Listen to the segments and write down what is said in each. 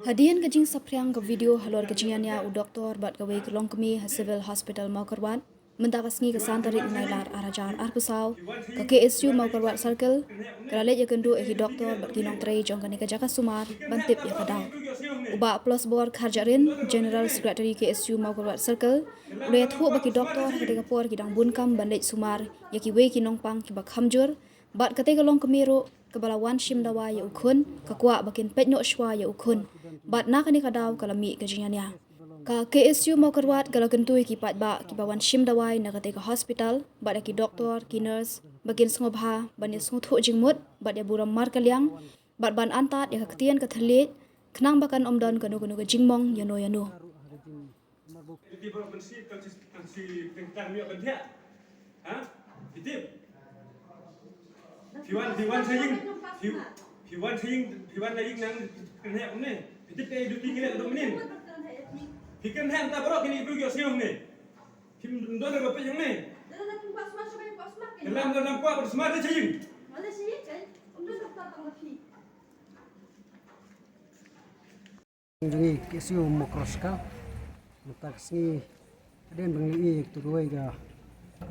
Hadian kajing sapriang ke video halor kajiannya u doktor bat gawe ke longkemi civil hospital Maukarwat mentakasngi ke santari unailar arajar arbusau ke KSU Maukarwat circle kerale ya kendu doktor bat ginong trei jongkani ke Jaka Sumar bantip ya kadau uba plus bor kharjarin general secretary KSU Maukarwat circle udah thu baki doktor ketika por kidang bunkam bandej Sumar ya ki we kinong pang ki bak hamjur bat ketika longkemi ro kebalawan shim dawa ya ukun kakwa bakin petnyo shwa ya ukun bat nak ni kadaw kalami kajinya ka KSU Maukarwat kalau kentui ki pat ba ki bawan shim dawai na kate ka hospital bat ki doktor ki nurse bakin sngobha ban ya sngu thu jingmut bat ya buram mar kalyang bat ban antat ya ketian ka thlet khnang bakan omdon kanu kanu ka jingmong yano yano Itu baru pensi tentang miak bentia, ha? Itu. Piwan lagi nang kena ni. Itu pay duty kena dom ni. Pikan ham tak berok kini pergi siang ni. Kim don ada apa yang ni? Dalam kuat bersmart ni cing. Mana sih kan? Untuk tak tahu lagi. Jadi KSU Mokroska mutaksi ada bengi itu gue ga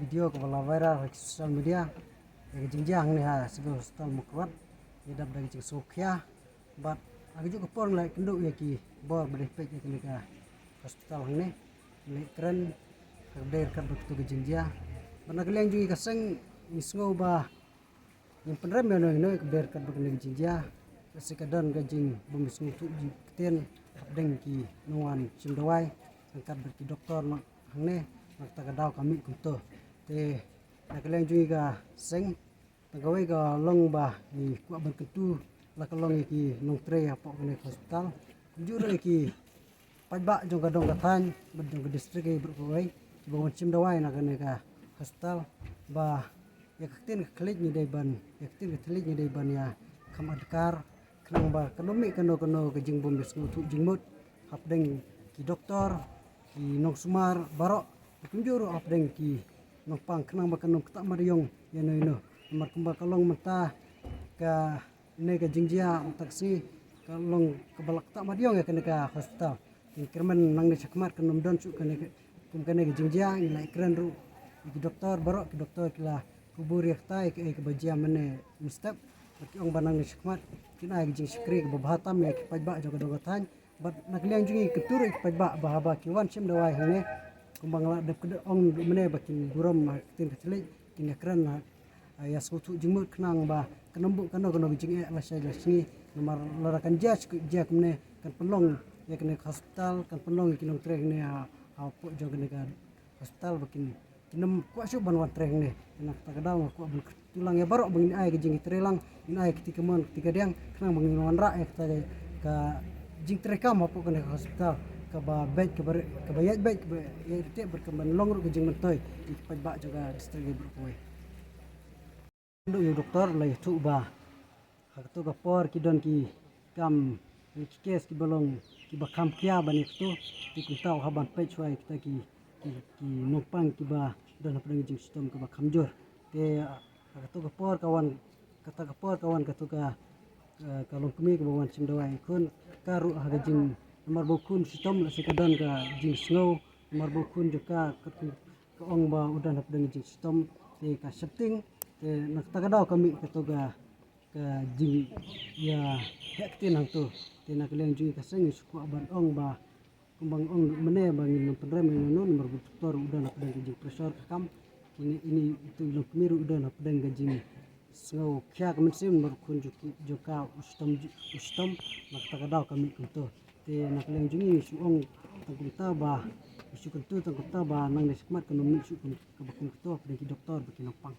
video ke viral di sosial media yang jenjang nih ha civil hospital Mokrokwat ya dap dari Sokya bat agi juga pon lai kenduk ya ki bor berepek ya ke hospital ini milik keren kerder kan begitu ke jenjang bana keleng juga kaseng misngo ba yang penrem ya no kerder kan begitu jenjang sekadon gajing bumis ngutu jikten deng ki nuan cimdawai angkat berki doktor mak hangne nak tagadaw kami kunto te nakaleng juga seng tagawai ga long ba ni kwa berkentu la kalong ki nong tre apa kene hospital jure ki pajba jong gadong katan bedong ke distrik e berkawai bawon cimdawai nak kene ka hospital ba ya kakten klik ni dai ban ya kakten klik ni dai ban ya kam adkar kenang ba ekonomi kano ke jingbom bis ngutu jingmut hapdeng ki doktor ki nong sumar barok kunjuru hapdeng ki nong pang kenang ba kanong tak mariong yano ino nomor kumba kalong mata ka ne ka jingjia taksi kalong kebalak tak mariong ya kene ka hospital ki kermen nang ne sakmat kanom don su kene kum kene ka jingjia ila ikren ru ki doktor barok ki doktor kila kubur yaktai ke bajia mene mustap ki ong banang ni sakmat kina jing skri ke bahatam ya ki pajba jo kadogatan bat nakliang jungi ketur ki pajba bahaba ki wan sim dawai hene kumbang la de ong mene bakin guram tin kecili kini keren ya sutu jingmut kenang ba kenembu kano jing la sai lasni nomor larakan jas jak mene kan pelong ya kene hospital kan pelong ki nong trek ne apa jo kene kan hospital bakin kinem kuasu banwan trek ne nak takadaw ku tulang ya barok bangin ai ke jing trelang in ai ketika mon ketika diang kenang bangin wanra ya ka jing trekam apa kena hospital ka ba bed ke bayat bed ya te berkembang long ke jing mentoy di pajba juga distrik berkuai ndu yu doktor lai tu ba hak tu ka por ki don ki kam ki kes ki bolong ki ba kam kya bani tu ki kuntau haban pe chuai kita ki nopang ki ba don apa jing sistem ka ba kamjur te katu kapor kawan kata kapor kawan katu ka kalong kemi ke bawan cimdawai kun karu hagajing nomor bukun sistem la sekadon ka jing snow nomor bukun juga ke ong ba udan hap dengan jing sistem te ka setting te nak tagadaw kami katu ka jing ya hektin hang tu te nak leng jing ka seng suku aban ong ba kumbang ong mene bangin pendrem no nomor doktor udan hap dengan jing pressure kam ini itu long kemiru udah nak pedang gajing so kya kemensim berkun juga ustom nak takadaw kami kunto te nak leng jungi suong tangkunta ba isu kuntu tangkunta ba nang nesikmat konomi isu kun kabakun kunto pedang doktor baki napang